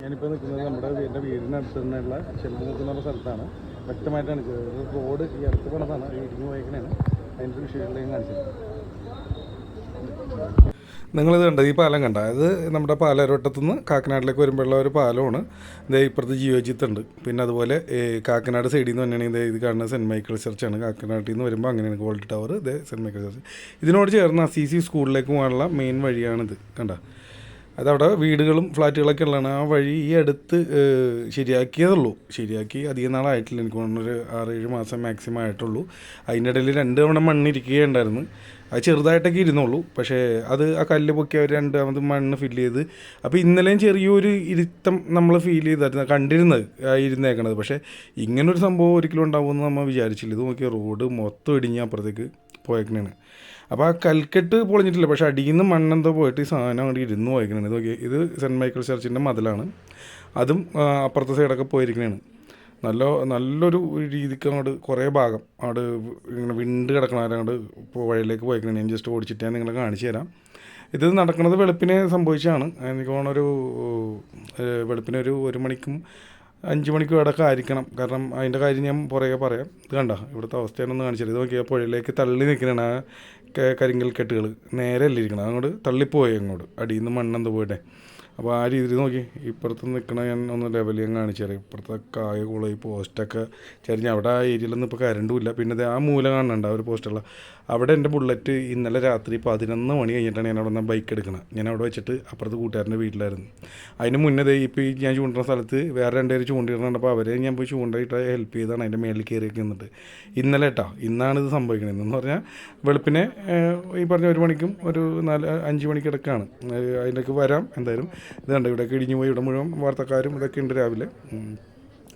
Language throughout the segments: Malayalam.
ഞാനിപ്പോൾ നിൽക്കുന്നത് എൻ്റെ വീടിനടുത്ത് തന്നെയുള്ള ചെമ്പുമുക്ക് എന്ന് പറഞ്ഞ സ്ഥലത്താണ്. വ്യക്തമായിട്ടാണ് റോഡ് ഈ അടുത്ത് പണിതാണ്, ഇടിഞ്ഞു പോയേക്കണേണ്. അതിൻ്റെ വിഷയങ്ങളിലേക്ക് കാണിച്ചത് നിങ്ങളിത് കണ്ട ഈ പാലം കണ്ട, ഇത് നമ്മുടെ പാലാരോട്ടത്തുനിന്ന് കാക്കനാടിലേക്ക് വരുമ്പോഴുള്ള ഒരു പാലമാണ്. ഇതേ ഇപ്പുറത്ത് ജിയോജിത്തുണ്ട്. പിന്നെ അതുപോലെ കാക്കനാട് സൈഡിൽ നിന്ന് തന്നെയാണ് ഇത് കാണുന്ന സെൻറ്റ് മൈക്കിൾ ചർച്ചാണ്. കാക്കനാട്ടിൽ നിന്ന് വരുമ്പോൾ അങ്ങനെയാണ് ഗോൾഡ് ടവർ, ഇതേ സെൻറ്റ് മൈക്കിൾ ചർച്ച്. ഇതിനോട് ചേർന്ന് അസീസി സ്കൂളിലേക്ക് പോകാനുള്ള മെയിൻ വഴിയാണിത് കണ്ട. അതവിടെ വീടുകളും ഫ്ലാറ്റുകളൊക്കെ ഉള്ളതാണ്. ആ വഴി ഈ അടുത്ത് ശരിയാക്കിയതുള്ളൂ. ശരിയാക്കി അധികം നാളായിട്ടില്ല, എനിക്ക് തോന്നുന്നൊരു 6-7 മാസം മാക്സിമം ആയിട്ടുള്ളൂ. അതിൻ്റെ ഇടയിൽ 2 തവണ മണ്ണിരിക്കുകയുണ്ടായിരുന്നു. അത് ചെറുതായിട്ടൊക്കെ ഇരുന്നുള്ളൂ. പക്ഷേ അത് ആ കല്ല് പൊക്കി അവർ 2ാമത് മണ്ണ് ഫില്ല് ചെയ്ത്. അപ്പോൾ ഇന്നലെയും ചെറിയൊരു ഇരുത്തം നമ്മൾ ഫീൽ ചെയ്തായിരുന്നു കണ്ടിരുന്നത്, ഇരുന്നേക്കണത്. പക്ഷേ ഇങ്ങനൊരു സംഭവം ഒരിക്കലും ഉണ്ടാവുമെന്ന് നമ്മൾ വിചാരിച്ചില്ല. ഇത് നോക്കിയാൽ റോഡ് മൊത്തം ഇടിഞ്ഞ് അപ്പുറത്തേക്ക് പോയേക്കണേണ്. അപ്പോൾ ആ കൽക്കെട്ട് പൊളിഞ്ഞിട്ടില്ല, പക്ഷേ അടിയിൽ നിന്ന് മണ്ണെന്തോ പോയിട്ട് ഈ സാധനം അങ്ങോട്ട് ഇരുന്ന് പോയിരിക്കണേ. ഇത് നോക്കി, ഇത് സെൻറ്റ് മൈക്കിൾ ചർച്ചിൻ്റെ മതിലാണ്. അതും അപ്പുറത്തെ സൈഡൊക്കെ പോയിരിക്കണേണ്. നല്ലൊരു രീതിക്ക് അങ്ങോട്ട് കുറേ ഭാഗം അവിടെ ഇങ്ങനെ വിണ്ട് കിടക്കണം. അങ്ങോട്ട് ഇപ്പോൾ വഴിയിലേക്ക് പോയിക്കണം. ഞാൻ ജസ്റ്റ് ഓടിച്ചിട്ട് ഞാൻ നിങ്ങളെ കാണിച്ചു തരാം. ഇത് നടക്കുന്നത് വെളുപ്പിനെ സംഭവിച്ചതാണ്. എനിക്ക് തോന്നുന്നൊരു വെളുപ്പിനെ ഒരു 1 മണിക്കും 5 മണിക്കും ഇടയ്ക്ക് ആയിരിക്കണം. കാരണം അതിൻ്റെ കാര്യം ഞാൻ പുറകെ പറയാം. ഇത് കണ്ട ഇവിടുത്തെ അവസ്ഥയാണെന്ന് കാണിച്ചത്. ഇത് നോക്കിയാൽ പുഴയിലേക്ക് തള്ളി നിൽക്കണതാണ് ആ കരിങ്കൽ കെട്ടുകൾ. നേരെ അല്ലിരിക്കണം, അങ്ങോട്ട് തള്ളിപ്പോയി അങ്ങോട്ട് അടിയിൽ നിന്ന് മണ്ണെന്ത് പോയിട്ടെ. അപ്പോൾ ആ രീതിയിൽ നോക്കി ഇപ്പുറത്ത് നിൽക്കണ ഞാൻ ഒന്ന് ലെവൽ ഞാൻ കാണിച്ചു തരാം. ഇപ്പുറത്തെ കായ കുളയി പോസ്റ്റൊക്കെ ചരിഞ്ഞ് അവിടെ ആ ഏരിയയിലൊന്നും ഇപ്പോൾ കരണ്ടും ഇല്ല. പിന്നെ ആ മൂല കാണുന്നുണ്ട് ആ ഒരു പോസ്റ്റുള്ള അവിടെ എൻ്റെ ബുള്ളറ്റ് ഇന്നലെ രാത്രി 11 മണി കഴിഞ്ഞിട്ടാണ് ഞാൻ അവിടെ നിന്ന് ബൈക്ക് എടുക്കണം. ഞാൻ അവിടെ വെച്ചിട്ട് അപ്പുറത്ത് കൂട്ടുകാരൻ്റെ വീട്ടിലായിരുന്നു. അതിന് മുന്നേ ഇപ്പോൾ ഈ ഞാൻ ചൂണ്ടുന്ന സ്ഥലത്ത് വേറെ 2 പേര് ചൂണ്ടിയിടുന്നുണ്ട്. അപ്പോൾ അവരെ ഞാൻ പോയി ചൂണ്ടയിട്ട് ഹെൽപ്പ് ചെയ്താണ് അതിൻ്റെ മേളിൽ കയറിയൊക്കെ നിന്നിട്ട്. ഇന്നലെ ഇന്നാണ് ഇത് സംഭവിക്കണത്. എന്ന് പറഞ്ഞാൽ വെളുപ്പിനെ ഈ പറഞ്ഞ 1 മണിക്കും ഒരു 4-5 മണിക്ക് ഇടയ്ക്കാണ്. അതിലേക്ക് വരാം എന്തായാലും. ഇത് കണ്ടോ ഇവിടെയൊക്കെ ഇടിഞ്ഞു പോയി. ഇവിടെ മുഴുവൻ വാർത്തക്കാരും ഇതൊക്കെ ഉണ്ട് രാവിലെ.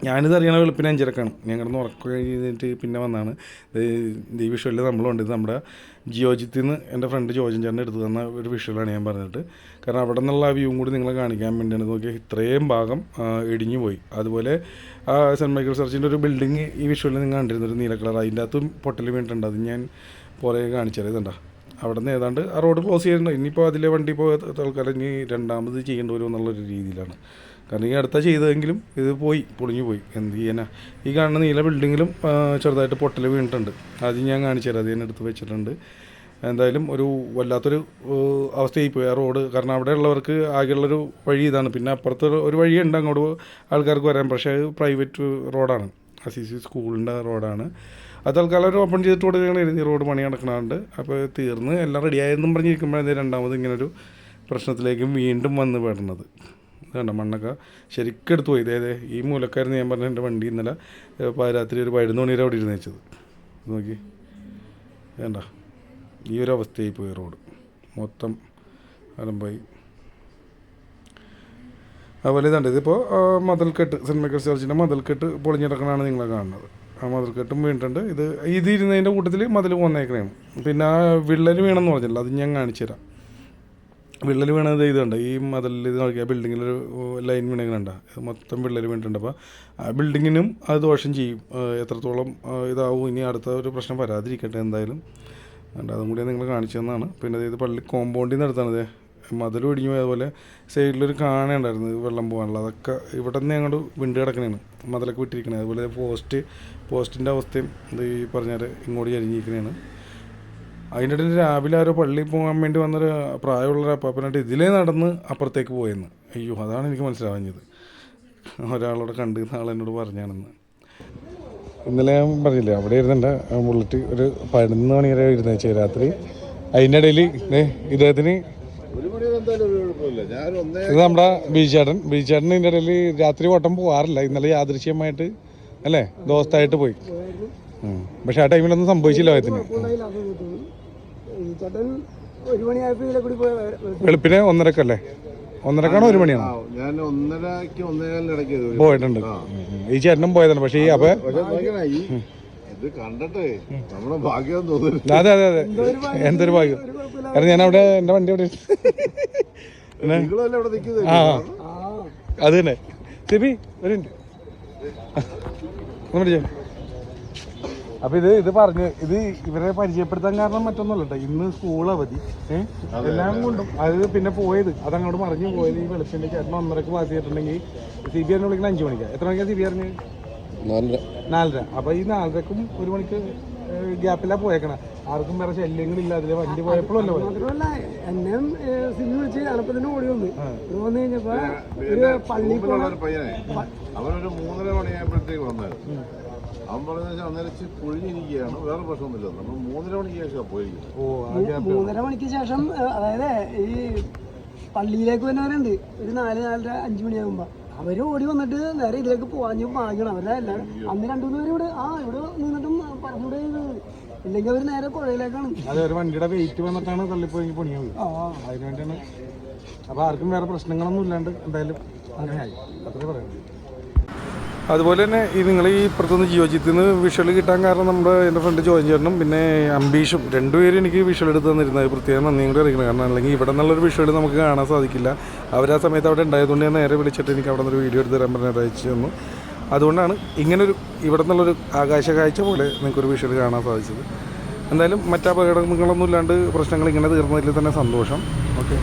ഞാനിത് അറിയണ വെളുപ്പിന് 5:30 ഞങ്ങളൊന്ന് ഉറക്കം കഴിഞ്ഞിട്ട് പിന്നെ വന്നാണ്. ഈ വിഷ്വലിൽ നമ്മളുണ്ട്. ഇത് നമ്മുടെ ജിയോജിത്തിൽ നിന്ന് എൻ്റെ ഫ്രണ്ട് ജോജൻ ചേട്ടൻ എടുത്തു തന്ന ഒരു വിഷ്വലാണ് ഞാൻ പറഞ്ഞിട്ട്. കാരണം അവിടെ നിന്നുള്ള ആ വ്യൂവും കൂടി നിങ്ങളെ കാണിക്കാൻ വേണ്ടിയാണ്. നോക്കിയാൽ ഇത്രയും ഭാഗം ഇടിഞ്ഞു പോയി. അതുപോലെ ആ സെൻറ്റ് മൈക്കിൾ ചർച്ചിൻ്റെ ഒരു ബിൽഡിങ് ഈ വിഷ്വലിൽ നിങ്ങൾ കണ്ടിരുന്നു, ഒരു നീല കളർ. അതിൻ്റെ അകത്തും പൊട്ടൽ വീണിട്ടുണ്ട്. അത് ഞാൻ പുറകെ കാണിച്ചത്. ഇതുണ്ടോ അവിടെ നിന്ന് ഏതാണ്ട് ആ റോഡ് ക്ലോസ് ചെയ്തിട്ടുണ്ട്. ഇനിയിപ്പോൾ അതിലെ വണ്ടി പോയ ആൾക്കാർ ഇനി 2ാമത് ചെയ്യേണ്ടി വരും എന്നുള്ളൊരു രീതിയിലാണ്. കാരണം ഈ അടുത്ത ചെയ്തെങ്കിലും ഇത് പൊളിഞ്ഞു പോയി. എന്ത് ചെയ്യാനാ. ഈ കാണുന്ന നീല ബിൽഡിങ്ങിലും ചെറുതായിട്ട് പൊട്ടൽ വീണിട്ടുണ്ട്. അത് ഞാൻ കാണിച്ചു തരാം. അത് ഞാൻ എടുത്ത് വെച്ചിട്ടുണ്ട്. എന്തായാലും ഒരു വല്ലാത്തൊരു അവസ്ഥയായി പോയി ആ റോഡ്. കാരണം അവിടെ ഉള്ളവർക്ക് ആകെയുള്ളൊരു വഴി ഇതാണ്. പിന്നെ അപ്പുറത്ത് ഒരു വഴിയുണ്ട് അങ്ങോട്ട് ആൾക്കാർക്ക് വരാൻ. പക്ഷേ അത് പ്രൈവറ്റ് റോഡാണ്, അസീസി സ്കൂളിൻ്റെ റോഡാണ്. അത് തൽക്കാലം ഒരു ഓപ്പൺ ചെയ്തിട്ട് കൊടുക്കുകയാണ്. ഈ റോഡ് പണി നടക്കണുണ്ട്. അപ്പോൾ തീർന്ന് എല്ലാം റെഡിയായെന്നും പറഞ്ഞിരിക്കുമ്പോഴേ 2ാമത് ഇങ്ങനൊരു പ്രശ്നത്തിലേക്കും വീണ്ടും വന്ന് പെടുന്നത്. കണ്ട മണ്ണൊക്കെ ശരിക്കും എടുത്ത് പോയി. ഇതേ ഈ മൂലക്കായിരുന്നു ഞാൻ പറഞ്ഞ എൻ്റെ വണ്ടി ഇന്നലെ രാത്രി ഒരു 11 മണി വരെ അവിടെ ഇരുന്ന് വെച്ചത്. നോക്കി വേണ്ട ഈ ഒരു അവസ്ഥയായി പോയി. റോഡ് മൊത്തം അലമ്പായി. അതുപോലെ ഇതുണ്ട്, ഇതിപ്പോൾ മതിൽക്കെട്ട്, സെൻറ്റ് മൈക്കിൾ ചർച്ചിൻ്റെ മതിൽക്കെട്ട് പൊളിഞ്ഞിടക്കണതാണ് നിങ്ങളെ കാണുന്നത്. ആ മതിൽക്കെട്ടും വീണിട്ടുണ്ട്. ഇത് ഇരുന്നതിൻ്റെ കൂട്ടത്തിൽ മതിൽ പോന്നേക്കണേണ്. പിന്നെ ആ വിള്ളൽ വീണെന്ന് പറഞ്ഞില്ല, അത് ഞാൻ കാണിച്ചു തരാം. വിള്ളൽ വീണത് ഇതുണ്ട്. ഈ മതിലിൽ ഇത് നോക്കിയാൽ ബിൽഡിങ്ങിലൊരു ലൈൻ വീണുണ്ട്. മൊത്തം വിള്ളൽ വീണിട്ടുണ്ട്. അപ്പോൾ ആ ബിൽഡിങ്ങിനും അത് ദോഷം ചെയ്യും. എത്രത്തോളം ഇതാവും ഇനി അടുത്ത ഒരു പ്രശ്നം വരാതിരിക്കട്ടെ എന്തായാലും. അതും കൂടി നിങ്ങൾ കാണിച്ചു തന്നാണ്. പിന്നെ ഇത് പള്ളി കോമ്പൗണ്ടിൽ നിന്ന് അടുത്താണ്. മതിൽ ഇടിഞ്ഞു പോയി. അതുപോലെ സൈഡിലൊരു കാണുണ്ടായിരുന്നു വെള്ളം പോകാനുള്ള. അതൊക്കെ ഇവിടെ നിന്ന് അങ്ങോട്ട് വിണ്ട് കിടക്കണേണ്, മതിലൊക്കെ വിട്ടിരിക്കണേ. അതുപോലെ പോസ്റ്റിൻ്റെ അവസ്ഥയും ഇത് ഈ പറഞ്ഞാൽ ഇങ്ങോട്ട് ചരിഞ്ഞിരിക്കണേണ്. അതിൻ്റെ ഇടയിൽ രാവിലെ ആരോ പള്ളിയിൽ പോകാൻ വേണ്ടി വന്നൊരു പ്രായമുള്ളൊരു അപ്പാപ്പനായിട്ട് ഇതിലേ നടന്ന് അപ്പുറത്തേക്ക് പോയെന്ന്. അയ്യോ, അതാണ് എനിക്ക് മനസ്സിലാവുന്നത്. ഒരാളോട് കണ്ട് ആളെന്നോട് പറഞ്ഞാണെന്ന്. ഇന്നലെ ഞാൻ പറഞ്ഞില്ലേ അവിടെ ഇരുന്നുണ്ട് ബുള്ളറ്റ് ഒരു 11 മണി വരെ ഇരുന്നേച്ച് രാത്രി. അതിൻ്റെ ഇടയിൽ ഇദ്ദേഹത്തിന് ഇത് നമ്മുടെ ബീച്ചേട്ടൻ ഇതിൻ്റെ ഇടയിൽ രാത്രി ഓട്ടം പോകാറില്ല. ഇന്നലെ യാദൃശ്യമായിട്ട് അല്ലേ ദോസ്തായിട്ട് പോയി. പക്ഷെ ആ ടൈമിലൊന്നും സംഭവിച്ചില്ല. അദ്ദേഹത്തിന് വെളുപ്പിനെ 1:30 1:30 1 മണിയാണ് പോയിട്ടുണ്ട്. ഈ ചേട്ടനും പോയതാണ്. പക്ഷേ ഈ അതെ എന്തൊരു ഭാഗ്യം. കാരണം ഞാൻ അവിടെ എൻ്റെ വണ്ടി അവിടെ അത് തന്നെ. സിബി ഒരു മിനിറ്റ് അപ്പൊ ഇത് പറഞ്ഞ് ഇത് ഇവരെ പരിചയപ്പെടുത്താൻ കാരണം മറ്റൊന്നുമല്ല കേട്ടോ. ഇന്ന് സ്കൂൾ അവധി എല്ലാം കൊണ്ടും അത് പിന്നെ പോയത് അതങ്ങോട്ട് മറിഞ്ഞു പോയത് ഈ വെളുപ്പിന്റെ ചേട്ടൻ 1:30 ക്ലാസ് ചെയ്തിട്ടുണ്ടെങ്കിൽ CBR വിളിക്കുന്ന 5 മണിക്കാണ്. എത്ര മണിക്കാണ് CBR? 4:30. അപ്പൊ ഈ 4:30ക്കും 1 മണിക്ക് ഗ്യാപ്പിലാ പോയേക്കണ. ആർക്കും വേറെ ശല്യങ്ങളില്ല. അതിലെ വണ്ടി പോയപ്പോഴല്ലോ മാത്രമല്ല എന്നെ സിനിമ വിളിച്ച് എളുപ്പത്തിന് ഓടി വന്നു കഴിഞ്ഞപ്പോ ഒരു പള്ളി അവനൊരു 3:30 മണിയായപ്പോഴത്തേക്ക് വന്നായിരുന്നു. അവൻ പറഞ്ഞാൽ അന്നേരം പൊഴിഞ്ഞിരിക്കുകയാണ്, വേറെ പ്രശ്നമൊന്നുമില്ല. നമ്മൾ 3:30 മണിക്ക് ശേഷം പോയിരിക്കും. 3:30 മണിക്ക് ശേഷം അതായത് ഈ പള്ളിയിലേക്ക് വരുന്നവരുണ്ട് ഒരു 4, 4:30, 5 മണിയാകുമ്പോ അവര് ഓടി വന്നിട്ട് നേരെ ഇതിലേക്ക് പോകാഞ്ഞു പാകണം. അവരുടെ എല്ലാം അന്ന് 2-3 പേര് ഇവിടെ നിന്നിട്ടും പറഞ്ഞൂടെ ഇല്ലെങ്കിൽ അവര് നേരെ പുഴയിലേക്കാണ്. അതെ, ഒരു വണ്ടിയുടെ വെയിറ്റ് വന്നിട്ടാണ് തള്ളിപ്പോയി പണിയാവുക. അതിന് വേണ്ടിയാണ്. അപ്പൊ ആർക്കും വേറെ പ്രശ്നങ്ങളൊന്നും ഇല്ലാണ്ട് എന്തായാലും അങ്ങനെയായി. അത്രേ പറയുന്നത്. അതുപോലെ തന്നെ നിങ്ങൾ ഈ ഇപ്പുറത്തുനിന്ന് ജിയോജിത്തിൽ നിന്ന് വിഷ്വൽ കിട്ടാൻ കാരണം എൻ്റെ ഫ്രണ്ട് ജോയിൻ ചേട്ടനും പിന്നെ അംബീഷും രണ്ടുപേരും എനിക്ക് വിഷ്വൽ എടുത്ത് തന്നിരുന്നത് പ്രത്യേകം നന്ദി കൂടി അറിയിക്കണം. കാരണം അല്ലെങ്കിൽ ഇവിടെ നിന്നുള്ളൊരു വിഷ്വൽ നമുക്ക് കാണാൻ സാധിക്കില്ല. അവരാ സമയത്ത് അവിടെ ഉണ്ടായതുകൊണ്ട് ഞാൻ നേരെ വിളിച്ചിട്ട് എനിക്ക് അവിടെ നിന്നൊരു വീഡിയോ എടുത്ത് തരാൻ പറഞ്ഞത് അയച്ചു തന്നു. അതുകൊണ്ടാണ് ഇങ്ങനൊരു ഇവിടെ നിന്നുള്ളൊരു ആകാശ കാഴ്ച പോലെ നിങ്ങൾക്കൊരു വിഷ്വൽ കാണാൻ സാധിച്ചത്. എന്തായാലും മറ്റപകടങ്ങളൊന്നും ഇല്ലാണ്ട് പ്രശ്നങ്ങൾ ഇങ്ങനെ തീർന്നതിൽ തന്നെ സന്തോഷം. ഓക്കെ.